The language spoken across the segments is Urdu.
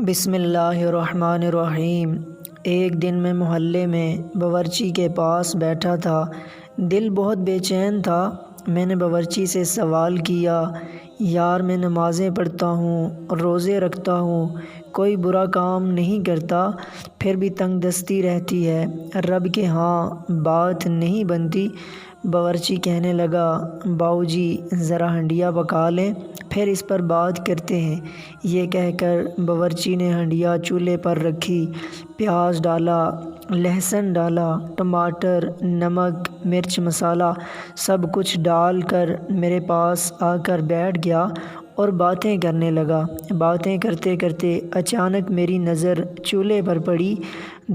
بسم اللہ الرحمن الرحیم۔ ایک دن میں محلے میں باورچی کے پاس بیٹھا تھا۔ دل بہت بے چین تھا۔ میں نے باورچی سے سوال کیا، یار میں نمازیں پڑھتا ہوں، روزے رکھتا ہوں، کوئی برا کام نہیں کرتا، پھر بھی تنگ دستی رہتی ہے، رب کے ہاں بات نہیں بنتی۔ باورچی کہنے لگا، باؤ جی ذرا ہنڈیا پکا لیں، پھر اس پر بات کرتے ہیں۔ یہ کہہ کر باورچی نے ہنڈیا چولہے پر رکھی، پیاز ڈالا، لہسن ڈالا، ٹماٹر، نمک، مرچ مسالہ سب کچھ ڈال کر میرے پاس آ کر بیٹھ گیا اور باتیں کرنے لگا۔ باتیں کرتے کرتے اچانک میری نظر چولہے پر پڑی۔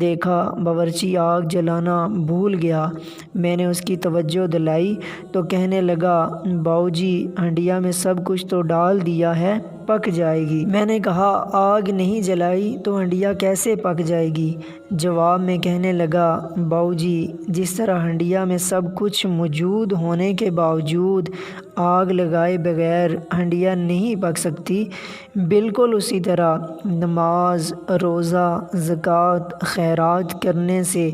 دیکھا باورچی آگ جلانا بھول گیا۔ میں نے اس کی توجہ دلائی تو کہنے لگا، باؤ جی ہنڈیا میں سب کچھ تو ڈال دیا ہے، پک جائے گی۔ میں نے کہا، آگ نہیں جلائی تو ہنڈیا کیسے پک جائے گی؟ جواب میں کہنے لگا، باؤ جی جس طرح ہنڈیا میں سب کچھ موجود ہونے کے باوجود آگ لگائے بغیر ہنڈیا نہیں پک سکتی، بالکل اسی طرح نماز، روزہ، زکوٰۃ، خیرات کرنے سے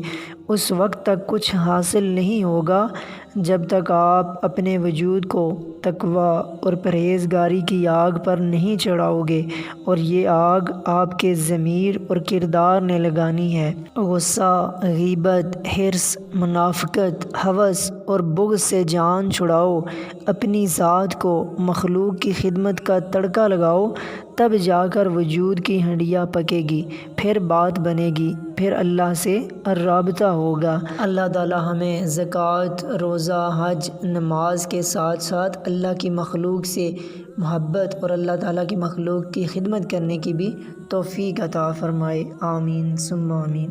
اس وقت تک کچھ حاصل نہیں ہوگا جب تک آپ اپنے وجود کو تقویٰ اور پرہیزگاری کی آگ پر نہیں چڑھاؤ گے، اور یہ آگ آپ کے ضمیر اور کردار نے لگانی ہے۔ غصہ، غیبت، حرص، منافقت، ہوس اور بغض سے جان چھڑاؤ، اپنی ذات کو مخلوق کی خدمت کا تڑکا لگاؤ، تب جا کر وجود کی ہنڈیا پکے گی، پھر بات بنے گی، پھر اللہ سے رابطہ ہوگا۔ اللہ تعالی ہمیں زکوٰۃ، روزہ، حج، نماز کے ساتھ ساتھ اللہ کی مخلوق سے محبت اور اللہ تعالیٰ کی مخلوق کی خدمت کرنے کی بھی توفیق عطا فرمائے۔ آمین ثم آمین۔